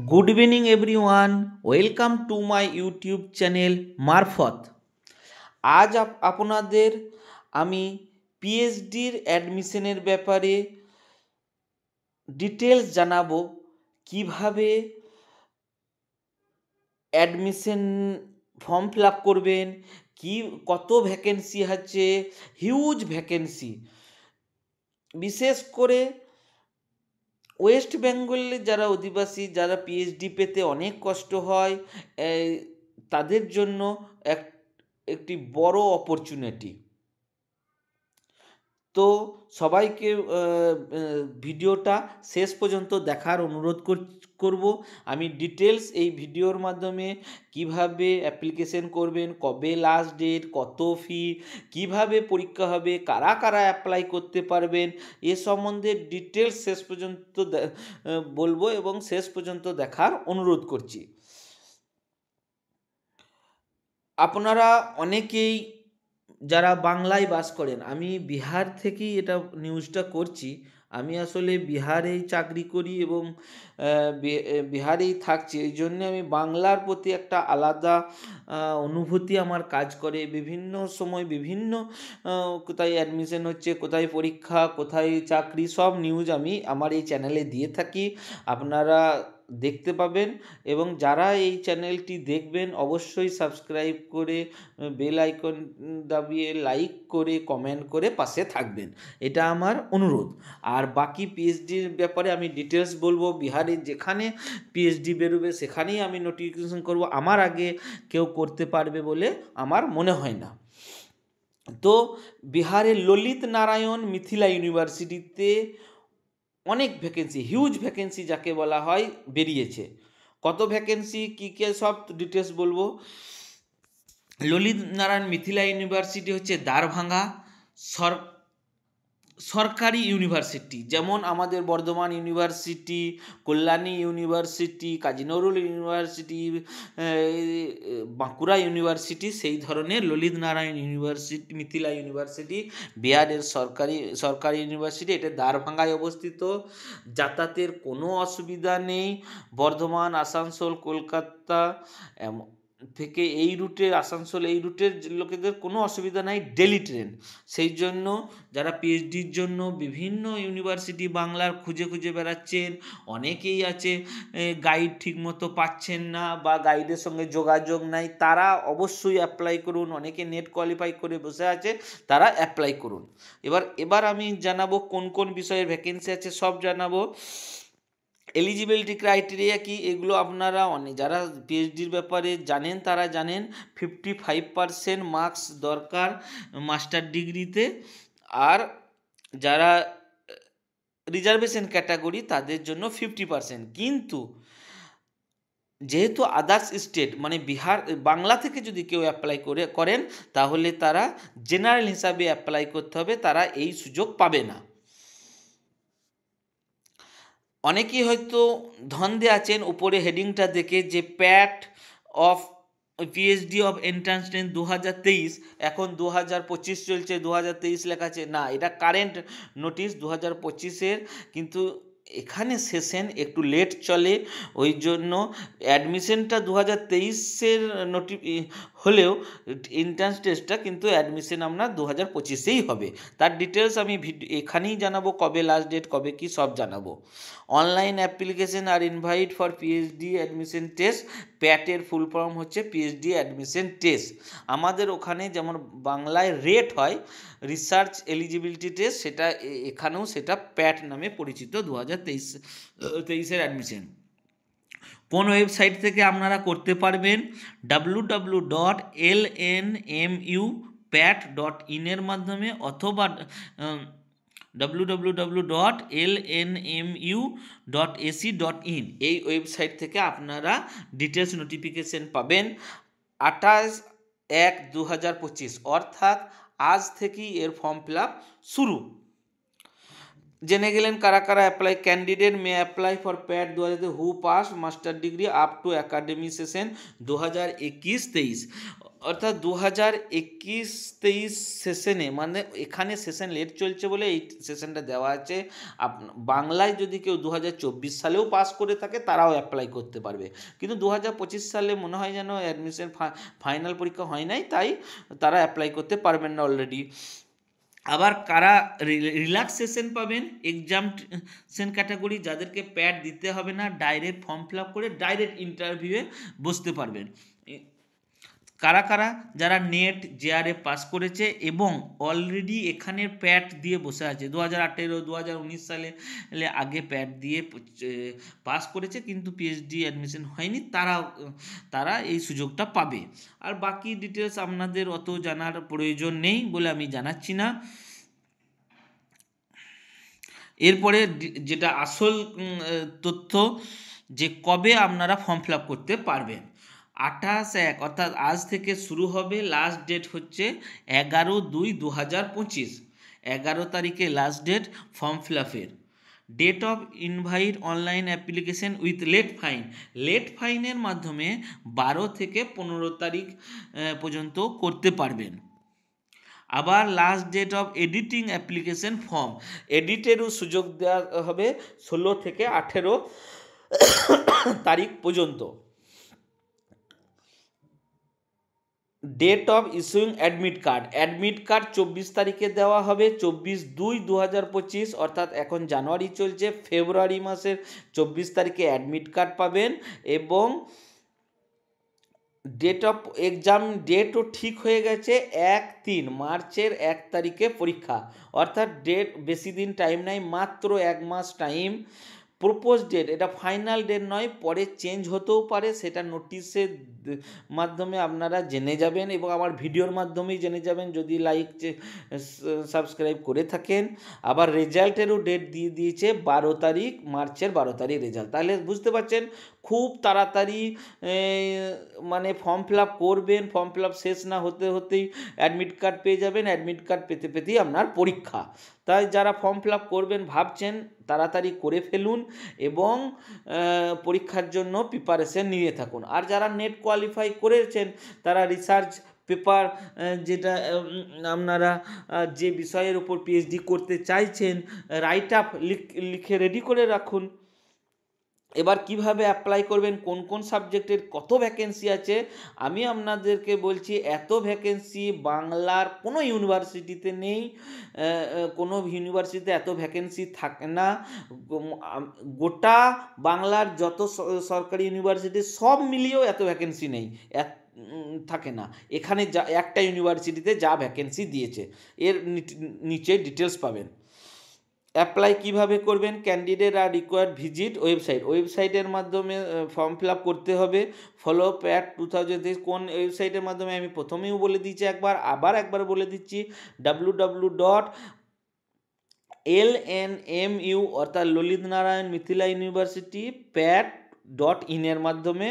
Good evening, everyone. Welcome to my YouTube channel মারফত। আজ আপনাদের আমি পিএইচডির অ্যাডমিশনের ব্যাপারে ডিটেলস জানাবো। কিভাবে অ্যাডমিশন ফর্ম ফিল আপ করবেন, কত ভ্যাকেন্সি আছে, হিউজ ভ্যাকেন্সি। বিশেষ করে ওয়েস্ট বেঙ্গলে যারা অধিবাসী, যারা পিএইচডি পেতে অনেক কষ্ট হয়, তাদের জন্য একটি বড় অপরচুনিটি। তো সবাইকে ভিডিওটা শেষ পর্যন্ত দেখার অনুরোধ করব। আমি ডিটেলস এই ভিডিওর মাধ্যমে কিভাবে অ্যাপ্লিকেশন করবেন, কবে লাস্ট ডেট, কত ফি, কিভাবে পরীক্ষা হবে, কারা কারা অ্যাপ্লাই করতে পারবেন, এ সম্বন্ধে ডিটেলস শেষ পর্যন্ত বলবো এবং শেষ পর্যন্ত দেখার অনুরোধ করছি। আপনারা অনেকেই যারা বাংলায় বাস করেন, আমি বিহার থেকেই এটা নিউজটা করছি। আমি আসলে বিহারেই চাকরি করি এবং বিহারেই থাকছি। এই জন্যে আমি বাংলার প্রতি একটা আলাদা অনুভূতি আমার কাজ করে। বিভিন্ন সময় বিভিন্ন কোথায় অ্যাডমিশন হচ্ছে, কোথায় পরীক্ষা, কোথায় চাকরি, সব নিউজ আমি আমার এই চ্যানেলে দিয়ে থাকি। আপনারা দেখতে পাবেন এবং যারা এই চ্যানেলটি দেখবেন অবশ্যই সাবস্ক্রাইব করে বেল আইকন দাবিয়ে লাইক করে কমেন্ট করে পাশে থাকবেন, এটা আমার অনুরোধ। আর বাকি পিএইচডির ব্যাপারে আমি ডিটেলস বলবো। বিহারে যেখানে পিএইচডি বেরোবে সেখানেই আমি নোটিফিকেশন করব। আমার আগে কেউ করতে পারবে বলে আমার মনে হয় না। তো বিহারের ললিত নারায়ণ মিথিলা ইউনিভার্সিটিতে অনেক ভ্যাকেন্সি, হিউজ ভ্যাকেন্সি যাকে বলা হয়, বেরিয়েছে। কত ভ্যাকেন্সি, কী কে, সব ডিটেলস বলবো। ললিত নারায়ণ মিথিলা ইউনিভার্সিটি হচ্ছে দ্বারভাঙা সরকারি ইউনিভার্সিটি। যেমন আমাদের Bardhaman university, Kalyani university, Kazi Nazrul university, Bankura university, সেই ধরনের ললিত নারায়ণ ইউনিভার্সিটি, মিথিলা ইউনিভার্সিটি বিহারের সরকারি ইউনিভার্সিটি। এটা দ্বারভাঙায় অবস্থিত। যাতায়াতের কোনো অসুবিধা নেই। বর্ধমান, আসানসোল, কলকাতা থেকে এই রুটে, আসানসোল এই রুটের লোকেদের কোনো অসুবিধা নাই, ডেলি ট্রেন। সেই জন্য যারা পিএইচডির জন্য বিভিন্ন ইউনিভার্সিটি বাংলার খুঁজে খুঁজে বেড়াচ্ছেন, অনেকেই আছে গাইড ঠিকমতো পাচ্ছেন না বা গাইডের সঙ্গে যোগাযোগ নাই, তারা অবশ্যই অ্যাপ্লাই করুন। অনেকে নেট কোয়ালিফাই করে বসে আছে, তারা অ্যাপ্লাই করুন। এবার আমি জানাবো কোন কোন বিষয়ের ভ্যাকেন্সি আছে, সব জানাবো। এলিজিবিলিটি ক্রাইটেরিয়া কি, এগুলো আপনারা যারা পিএইচডির ব্যাপারে জানেন তারা জানেন। 55% মার্কস দরকার মাস্টার ডিগ্রিতে। আর যারা রিজার্ভেশন ক্যাটাগরি তাদের জন্য 50%। কিন্তু যেহেতু আদার্স স্টেট মানে বিহার, বাংলা থেকে যদি কেউ অ্যাপ্লাই করেন তাহলে তারা জেনারেল হিসাবে অ্যাপ্লাই করতে হবে, তারা এই সুযোগ পাবে না। অনেকেই হয়তো ধন্দে আছেন উপরে হেডিংটা দেখে যে PAT of PhD of entrance test 2023, এখন 2025 চলছে, 2023 লেখা আছে। না, এটা কারেন্ট নোটিশ 2025-এর, কিন্তু এখানে সেশন একটু লেট চলে, ওই জন্য অ্যাডমিশনটা 2023-এর হলেও এন্ট্রান্স টেস্টটা কিন্তু অ্যাডমিশন আপনার 2025-এই হবে। তার ডিটেলস আমি এখানেই জানাবো, কবে লাস্ট ডেট, কবে কি, সব জানাবো। অনলাইন অ্যাপ্লিকেশন আর invite for PhD admission test. প্যাটের ফুল ফর্ম হচ্ছে পিএইচডি অ্যাডমিশন টেস্ট। আমাদের ওখানে যেমন বাংলায় রেট হয় রিসার্চ এলিজিবিলিটি টেস্ট, সেটা এখানেও সেটা প্যাট নামে পরিচিত। 2023-এর অ্যাডমিশন কোন ওয়েবসাইট থেকে আপনারা করতে পারবেন? www.lnmupat.in এর মাধ্যমে, অথবা www.lnmu.ac.in এই ওয়েবসাইট থেকে আপনারা ডিটেলস নোটিফিকেশন পাবেন। 28/1/2025 অর্থাৎ আজ থেকেই এর ফর্ম ফিল আপ শুরু। জেনে গেলেন কারা কারা apply. Candidate may apply for Pat 2000 who pass master degree up to academy session 2021-23, অর্থাৎ 2021-23 সেশনে, মানে এখানে সেশন লেট চলছে বলে এই সেশনটা দেওয়া আছে। বাংলায় যদি কেউ 2024 সালেও পাস করে থাকে তারাও অ্যাপ্লাই করতে পারবে, কিন্তু 2025 সালে মনে হয় যেন অ্যাডমিশন ফাইনাল পরীক্ষা হয় নাই, তাই তারা অ্যাপ্লাই করতে পারবেন না অলরেডি। আবার কারা রিল্যাক্সেশন পাবেন, এক্সামশন ক্যাটাগরি, যাদেরকে প্যাড দিতে হবে না, ডাইরেক্ট ফর্ম ফিল আপ করে ডাইরেক্ট ইন্টারভিউয়ে বসতে পারবেন। কারা কারা, যারা নেট জেআরএফ পাস করেছে এবং অলরেডি এখানে প্যাট দিয়ে বসে আছে, 2018 2019 সালে আগে প্যাট দিয়ে পাস করেছে কিন্তু পিএইচডি অ্যাডমিশন হয়নি, তারা এই সুযোগটা পাবে। আর বাকি ডিটেলস আপনাদের অত জানার প্রয়োজন নেই বলে আমি জানাচ্ছি না। এরপরে যেটা আসল তথ্য, যে কবে আপনারা ফর্ম ফিল আপ করতে পারবেন। 28/1 অর্থাৎ আজ থেকে শুরু হবে, লাস্ট ডেট হচ্ছে 11/2/2025, 11 তারিখে লাস্ট ডেট ফর্ম ফিল আপের। Date of invite online application with late fine, late ফাইনের মাধ্যমে 12 থেকে 15 তারিখ পর্যন্ত করতে পারবেন। আবার last date of editing application form, এডিটেরও সুযোগ দেওয়া হবে 16 থেকে 18 তারিখ পর্যন্ত। Date of issuing admit card, admit card 24 তারিখে দেওয়া হবে, 24/2/2025, অর্থাৎ এখন জানুয়ারি চলছে, ফেব্রুয়ারি মাসের 24 তারিখে অ্যাডমিট কার্ড পাবেন। এবং ডেট অফ এক্সাম ডেটও ঠিক হয়ে গেছে, 1-3 মার্চের 1 তারিখে পরীক্ষা, অর্থাৎ ডেট বেশি দিন টাইম নাই, মাত্র 1 মাস টাইম। প্রপোজ ডেট, এটা ফাইনাল ডেট নয়, পরে চেঞ্জ হতেও পারে, সেটা নোটিশের মাধ্যমে আপনারা জেনে যাবেন এবং আমার ভিডিওর মাধ্যমেই জেনে যাবেন যদি লাইক সাবস্ক্রাইব করে থাকেন। আবার রেজাল্টেরও ডেট দিয়ে দিয়েছে 12 তারিখ, মার্চের 12 তারিখ রেজাল্ট। তাহলে বুঝতে পারছেন খুব তাড়াতাড়ি মানে ফর্ম ফিল আপ করবেন, ফর্ম ফিল আপ শেষ না হতে হতেই অ্যাডমিট কার্ড পেয়ে যাবেন, অ্যাডমিট কার্ড পেতে পেতেই আপনার পরীক্ষা। তাই যারা ফর্ম ফিল আপ করবেন ভাবছেন তাড়াতাড়ি করে ফেলুন এবং পরীক্ষার জন্য প্রিপারেশন নিয়ে থাকুন। আর যারা নেট কোয়ালিফাই করেছেন তারা রিসার্চ পেপার, যেটা আপনারা যে বিষয়ের উপর পিএইচডি করতে চাইছেন, রাইট আপ লিখে রেডি করে রাখুন। এবার কিভাবে অ্যাপ্লাই করবেন, কোন কোন সাবজেক্টের কত ভ্যাকেন্সি আছে, আমি আপনাদেরকে বলছি এত ভ্যাকেন্সি বাংলার কোনো ইউনিভার্সিটিতে নেই, কোনো ইউনিভার্সিটিতে এত ভ্যাকেন্সি থাকে না। গোটা বাংলার যত সরকারি ইউনিভার্সিটি সব মিলিয়েও এত ভ্যাকেন্সি নেই, থাকে না। এখানে যা একটা ইউনিভার্সিটিতে যা ভ্যাকেন্সি দিয়েছে, এর নিচে ডিটেলস পাবেন। অ্যাপ্লাই কিভাবে করবেন, ক্যান্ডিডেট আর রিকোয়ার্ড ভিজিট ওয়েবসাইটের মাধ্যমে ফর্ম ফিল আপ করতে হবে। ফলো প্যাট 2023, কোন ওয়েবসাইটের মাধ্যমে আমি প্রথমেও বলে দিচ্ছি, আবার একবার বলে দিচ্ছি, www.lnmu অর্থাৎ ললিত নারায়ণ মিথিলা ইউনিভার্সিটি pat.in এর মাধ্যমে।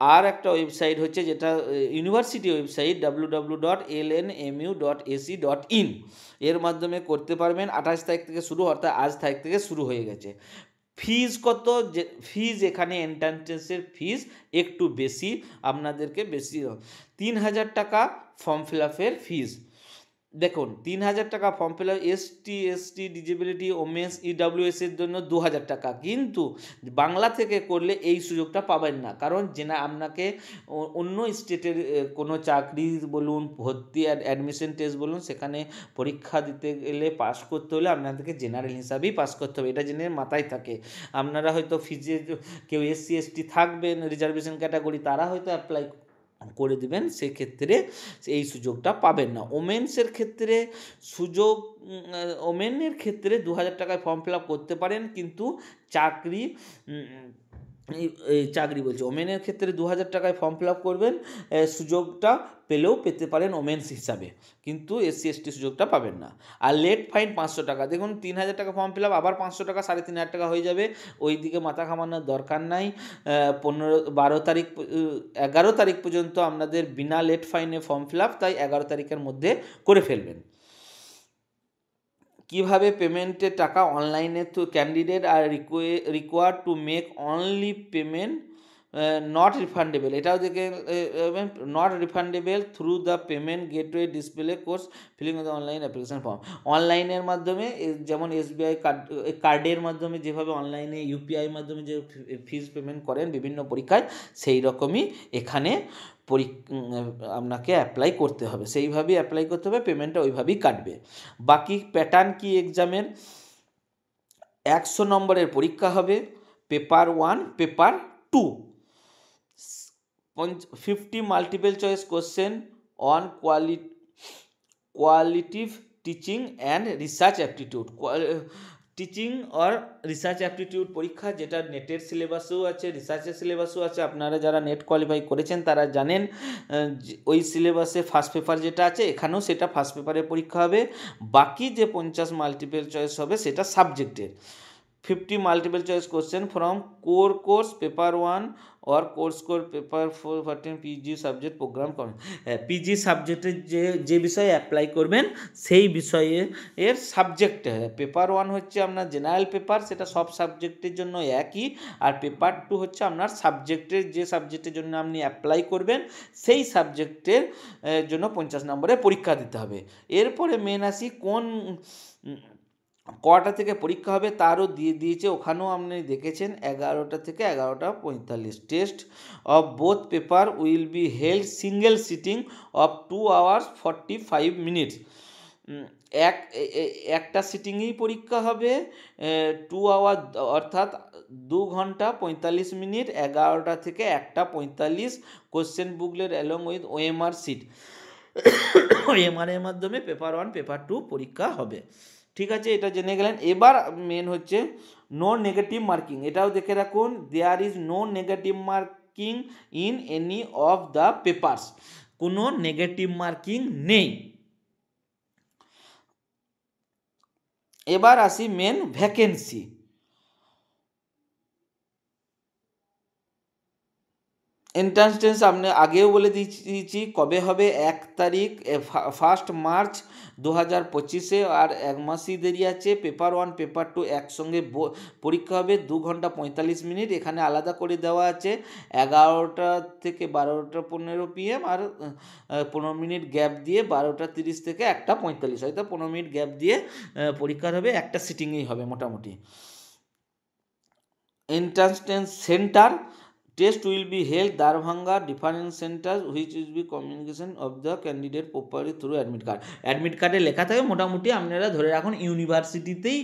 আর একটা ওয়েবসাইট হচ্ছে যেটা ইউনিভার্সিটি ওয়েবসাইট www.lnmu.ac.in, এর মাধ্যমে করতে পারবেন। 28 তারিখ থেকে শুরু, অর্থাৎ আজ তারিখ থেকে শুরু হয়ে গেছে। ফিজ কত, যে ফিজ এখানে এন্ট্রান্সের ফিজ একটু বেশি, আপনাদেরকে বেশি 3000 টাকা ফর্ম ফিল আপের ফিজ। দেখুন 3000 টাকা form fill up, ST disability women's EWS এর জন্য 2000 টাকা, কিন্তু বাংলা থেকে করলে এই সুযোগটা পাবেন না, কারণ আপনাকে অন্য স্টেটের কোনো চাকরি বলুন, ভর্তি অ্যাডমিশন টেস্ট বলুন, সেখানে পরীক্ষা দিতে গেলে পাস করতে হলে আপনাদেরকে জেনারেল হিসাবেই পাস করতে হবে, এটা জেনে মাথায় থাকে। আপনারা হয়তো ফিজে কেউ এসসি এসটি থাকবেন, রিজার্ভেশন ক্যাটাগরি, তারা হয়তো অ্যাপ্লাই করে দেবেন, সেক্ষেত্রে এই সুযোগটা পাবেন না। ওমেন্সের ক্ষেত্রে সুযোগ, ওমেনের ক্ষেত্রে 2000 টাকায় ফর্ম ফিল আপ করতে পারেন, কিন্তু চাকরি বলছি, ওমেনের ক্ষেত্রে 2000 টাকায় ফর্ম ফিল আপ করবেন, সুযোগটা পেলেও পেতে পারেন ওমেন্স হিসাবে, কিন্তু এসসি এসটি সুযোগটা পাবেন না। আর লেট ফাইন 500 টাকা, দেখুন 3000 টাকা ফর্ম ফিল আপ, আবার 500 টাকা, 3500 টাকা হয়ে যাবে, ওই দিকে মাথা ঘামানোর দরকার নাই। 11 তারিখ পর্যন্ত আপনাদের বিনা লেট ফাইনে ফর্ম ফিল আপ, তাই 11 তারিখের মধ্যে করে ফেলবেন। কিভাবে পেমেন্টের টাকা অনলাইনে through candidate R required to make only payment not refundable, এটাও দেখে not refundable through the payment gateway display course filling the online application form. অনলাইনের মাধ্যমে যেমন এসবিআই কার্ডের মাধ্যমে যেভাবে অনলাইনে ইউপিআই মাধ্যমে যে ফিজ পেমেন্ট করেন বিভিন্ন পরীক্ষায়, সেই রকমই এখানে আপনাকে অ্যাপ্লাই করতে হবে, সেইভাবেই অ্যাপ্লাই করতে হবে, পেমেন্টটা ওইভাবেই কাটবে। বাকি প্যাটার্ন কি এক্সামের, 100 নম্বরের পরীক্ষা হবে, paper 1 paper 2, 50 multiple choice question on qualitative teaching and research aptitude, teaching or research aptitude পরীক্ষা, যেটা নেটের সিলেবাসেও আছে, রিসার্চের সিলেবাসেও আছে। আপনারা যারা নেট কোয়ালিফাই করেছেন তারা জানেন ওই সিলেবাসে ফার্স্ট পেপার যেটা আছে এখানেও সেটা ফার্স্ট পেপারের পরীক্ষা হবে। বাকি যে 50 মাল্টিপল চয়েস হবে সেটা সাবজেক্টের। 50 multiple choice question from core course paper 1 और course paper 14 PG subject program করেন। পিজি সাবজেক্টের যে বিষয়ে অ্যাপ্লাই করবেন সেই বিষয়ে এর সাবজেক্ট, পেপার 1 হচ্ছে আপনার জেনারেল পেপার, সেটা সব সাবজেক্টের জন্য একই, আর পেপার 2 হচ্ছে আপনার সাবজেক্টের, যে সাবজেক্টের জন্য আপনি অ্যাপ্লাই করবেন সেই সাবজেক্টের জন্য 50 নম্বরের পরীক্ষা দিতে হবে। এরপরে মেন আসি কোন কটা থেকে পরীক্ষা হবে তারও দিয়ে দিয়েছে, ওখানেও আপনি দেখেছেন 11টা থেকে 11:45। Test of both paper will be held single sitting of 2 hours 45 minutes। একটা সিটিংয়েই পরীক্ষা হবে 2 hour, অর্থাৎ 2 ঘন্টা 45 মিনিট, 11টা থেকে 1:45। Question booklet along with OMR sheet, ওএমআরের মাধ্যমে পেপার 1 পেপার 2 পরীক্ষা হবে। ঠিক আছে, এটা জেনে গেলেন। এবার মেন হচ্ছে নো নেগেটিভ মার্কিং, এটাও দেখে রাখুন, there is no negative marking in any of the papers, কোনো নেগেটিভ মার্কিং নেই। এবার আসি মেন ভ্যাকেন্সি। এন্ট্রান্স টেস্ট আপনি আগেও বলে দিয়েছি কবে হবে, 1 তারিখ 1 মার্চ 2025, আর 1 মাসই দেরি আছে। পেপার 1 পেপার 2 একসঙ্গে পরীক্ষা হবে, 2 ঘন্টা 45 মিনিট, এখানে আলাদা করে দেওয়া আছে 11টা থেকে 12:15 PM, আর 15 মিনিট গ্যাপ দিয়ে 12:30 থেকে 1:45, হয়তো 15 মিনিট গ্যাপ দিয়ে পরীক্ষা হবে, একটা সিটিংয়েই হবে মোটামুটি। Entrance test centre, test will be held Darbhanga difference centre which will be communication of the candidate properly through admit card. Admit কার্ডে লেখা থাকে, মোটামুটি আপনারা ধরে রাখুন ইউনিভার্সিটিতেই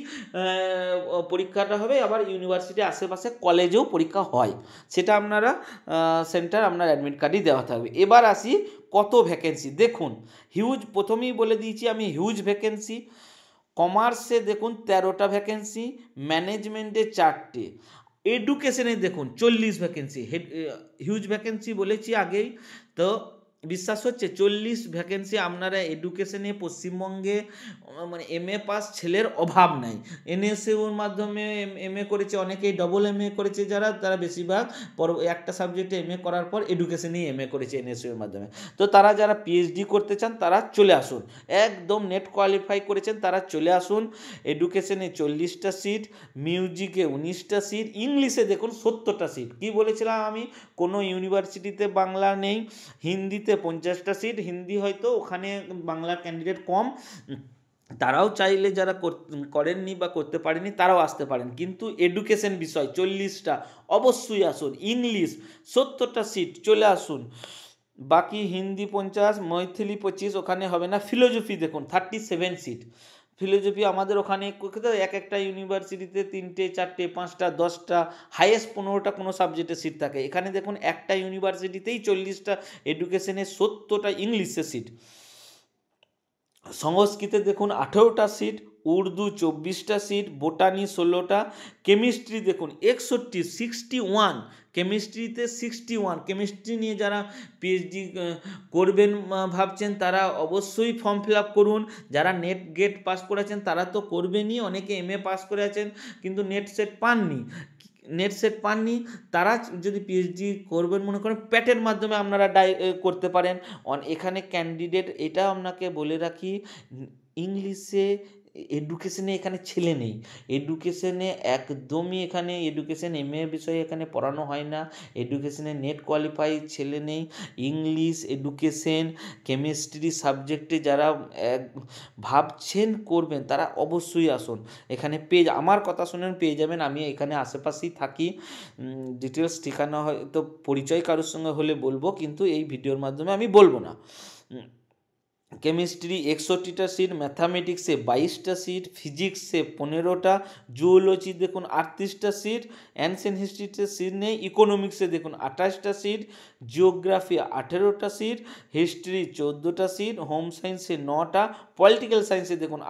পরীক্ষাটা হবে, আবার ইউনিভার্সিটির আশেপাশে কলেজেও পরীক্ষা হয়, সেটা আপনারা সেন্টার আপনার অ্যাডমিট কার্ডই দেওয়া থাকবে। এবার আসি কত ভ্যাকেন্সি, দেখুন হিউজ, প্রথমেই বলে দিয়েছি আমি হিউজ ভ্যাকেন্সি। কমার্সে দেখুন 13টা ভ্যাকেন্সি, ম্যানেজমেন্টে 4টে, এডুকেশনে দেখুন 40 ভ্যাকেন্সি, হিউজ ভ্যাকেন্সি বলেছি আগেই, তো বিশ্বাস হচ্ছে 40 ভ্যাকেন্সি আপনারা এডুকেশনে পশ্চিমবঙ্গে, মানে MA পাস ছেলের অভাব নাই। NSUর মাধ্যমে MA করেছে অনেকেই, ডবল MA করেছে যারা, তারা বেশিরভাগ একটা সাবজেক্টে MA করার পর এডুকেশনেই MA করেছে NSUর মাধ্যমে। তো তারা যারা PhD করতে চান তারা চলে আসুন, একদম নেট কোয়ালিফাই করেছেন তারা চলে আসুন। এডুকেশনে 40টা সিট, মিউজিকে 19টা সিট, ইংলিশে দেখুন 70টা সিট। কি বলেছিলাম আমি, কোনো ইউনিভার্সিটিতে বাংলা নেই, হিন্দিতে 50টা সিট, হিন্দি হয়তো ওখানে বাংলার ক্যান্ডিডেট কম, তারাও চাইলে যারা করেননি বা করতে পারেনি তারাও আসতে পারেন, কিন্তু এডুকেশন বিষয় 40টা অবশ্যই আসুন। ইংলিশ 70টা সিট, চলে আসুন। বাকি হিন্দি 50, মৈথিলি 25, ওখানে হবে না। ফিলোজফি দেখুন 37 সিট, ফিলোজফি আমাদের ওখানে এক একটা ইউনিভার্সিটিতে 3টে 4টে 5টা 10টা, হাইয়েস্ট 15টা কোনো সাবজেক্টে সিট থাকে, এখানে দেখুন একটা ইউনিভার্সিটিতেই 40টা এডুকেশনে, 70টা ইংলিশে সিট। সংস্কৃতে দেখুন 18টা সিট, উর্দু 24টা সিট, বোটানি 16টা, কেমিস্ট্রি দেখুন 61, কেমিস্ট্রিতে 61, কেমিস্ট্রি নিয়ে যারা PhD করবেন ভাবছেন তারা অবশ্যই ফর্ম ফিল আপ করুন। যারা নেট গেট পাস করেছেন তারা তো করবেনই, অনেকে MA পাস করে আছেন কিন্তু নেট সেট পাননি, তারা যদি PhD করবেন মনে করেন প্যাটের মাধ্যমে আপনারা করতে পারেন। এখানে ক্যান্ডিডেট, এটা আপনাকে বলে রাখি, ইংলিশে এডুকেশনে এখানে ছেলে নেই, এডুকেশনে একদমই এখানে এডুকেশন এমএ বিষয়ে এখানে পড়ানো হয় না, এডুকেশনে নেট কোয়ালিফাই ছেলে নেই। ইংলিশ, এডুকেশন, কেমিস্ট্রি সাবজেক্টে যারা ভাবছেন করবেন তারা অবশ্যই আসুন, এখানে আমার কথা শুনেন পেয়ে যাবেন। আমি এখানে আশেপাশেই থাকি। ডিটেলস ঠিকানা হয়তো পরিচয় কারোর সঙ্গে হলে বলবো, কিন্তু এই ভিডিওর মাধ্যমে আমি বলবো না। কেমিস্ট্রি 61টা সিট, ম্যাথামেটিক্সে 22টা সিট, ফিজিক্সে 15টা, জুওলজি দেখুন 38টা সিট, অ্যানসিয়েন্ট হিস্ট্রিতে সিট নেই, ইকোনমিক্সে দেখুন 28টা সিট, জিওগ্রাফি 18টা সিট, হিস্ট্রি 14টা সিট, হোম সায়েন্সে 9টা, পলিটিক্যাল সায়েন্সে দেখুন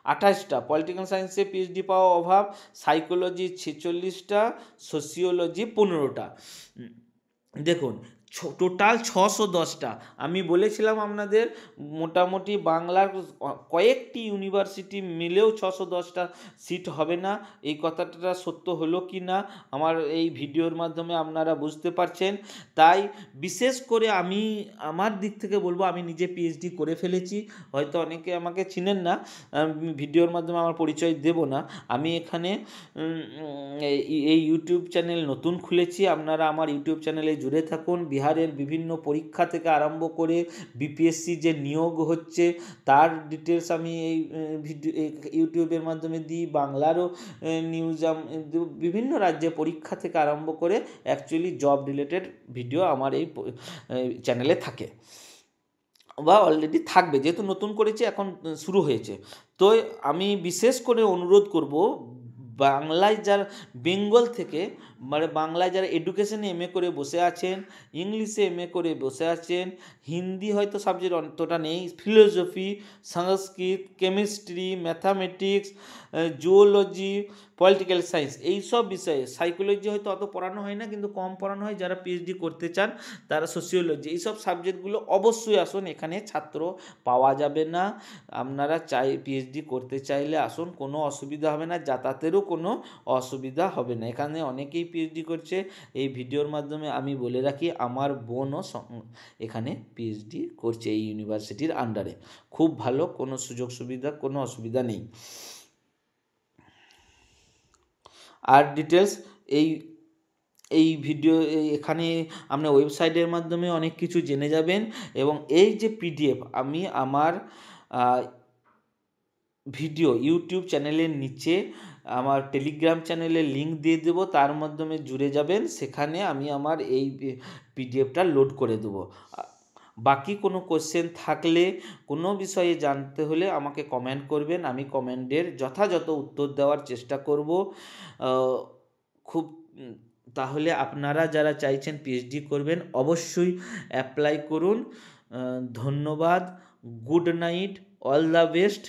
28টা, পলিটিক্যাল সায়েন্সে পিএইচডি পাওয়া অভাব, সাইকোলজি 46টা, সোসিওলজি 15টা। দেখুন টোটাল 610টা। আমি বলেছিলাম আপনাদের মোটামুটি বাংলার কয়েকটি ইউনিভার্সিটি মিলেও 610টা সিট হবে না। এই কথাটা সত্য হলো কি না আমার এই ভিডিওর মাধ্যমে আপনারা বুঝতে পারছেন। তাই বিশেষ করে আমি আমার দিক থেকে বলবো, আমি নিজে পিএইচডি করে ফেলেছি, হয়তো অনেকে আমাকে চিনেন না, ভিডিওর মাধ্যমে আমার পরিচয় দেব না। আমি এখানে এই ইউটিউব চ্যানেল নতুন খুলেছি, আপনারা আমার ইউটিউব চ্যানেলে জুড়ে থাকুন। বিহারের বিভিন্ন পরীক্ষা থেকে আরম্ভ করে বিপিএসসি যে নিয়োগ হচ্ছে তার ডিটেলস আমি এই ভিডিও ইউটিউবের মাধ্যমে দিই। বাংলারও নিউজ, বিভিন্ন রাজ্যে পরীক্ষা থেকে আরম্ভ করে অ্যাকচুয়ালি জব রিলেটেড ভিডিও আমার এই চ্যানেলে থাকে বা অলরেডি থাকবে, যেহেতু নতুন করেছি এখন শুরু হয়েছে। তো আমি বিশেষ করে অনুরোধ করব, বাংলায় যারা বেঙ্গল থেকে মানে বাংলায় যারা এডুকেশনে এমএ করে বসে আছেন, ইংলিশে এমএ করে বসে আছেন, হিন্দি হয়তো সাবজেক্ট অতটা নেই, philosophy, Sanskrit, chemistry, mathematics, zoology, political science, এইসব বিষয়ে, সাইকোলজি হয়তো অত পড়ানো হয় না কিন্তু কম পড়ানো হয়, যারা পিএইচডি করতে চান তারা সোসিওলজি, এইসব সাবজেক্টগুলো অবশ্যই আসুন। এখানে ছাত্র পাওয়া যাবে না, আপনারা পিএইচডি করতে চাইলে আসুন, কোনো অসুবিধা হবে না, যাতায়াতেরও কোনো অসুবিধা হবে না। এখানে অনেকেই পিএইচডি করছে। এই ভিডিওর মাধ্যমে আমি বলে রাখি, আমার বোনও এখানে পিএইচডি করছে এই ইউনিভার্সিটির আন্ডারে। খুব ভালো, কোনো সুযোগ সুবিধা, কোনো অসুবিধা নেই। আর ডিটেলস এই এই ভিডিও এখানে আপনার ওয়েবসাইটের মাধ্যমে অনেক কিছু জেনে যাবেন। এবং এই যে পিডিএফ আমি আমার ভিডিও ইউটিউব চ্যানেলের নিচে আমার টেলিগ্রাম চ্যানেলের লিঙ্ক দিয়ে দেবো, তার মাধ্যমে জুড়ে যাবেন, সেখানে আমি আমার এই পিডিএফটা লোড করে দেবো। বাকি কোনো কোশ্চেন থাকলে, কোনো বিষয়ে জানতে হলে আমাকে কমেন্ট করবেন, আমি কমেন্টের যথাযথ উত্তর দেওয়ার চেষ্টা করব। খুব তাহলে আপনারা যারা চাইছেন পিএইচডি করবেন অবশ্যই অ্যাপ্লাই করুন। ধন্যবাদ, good night, all the best.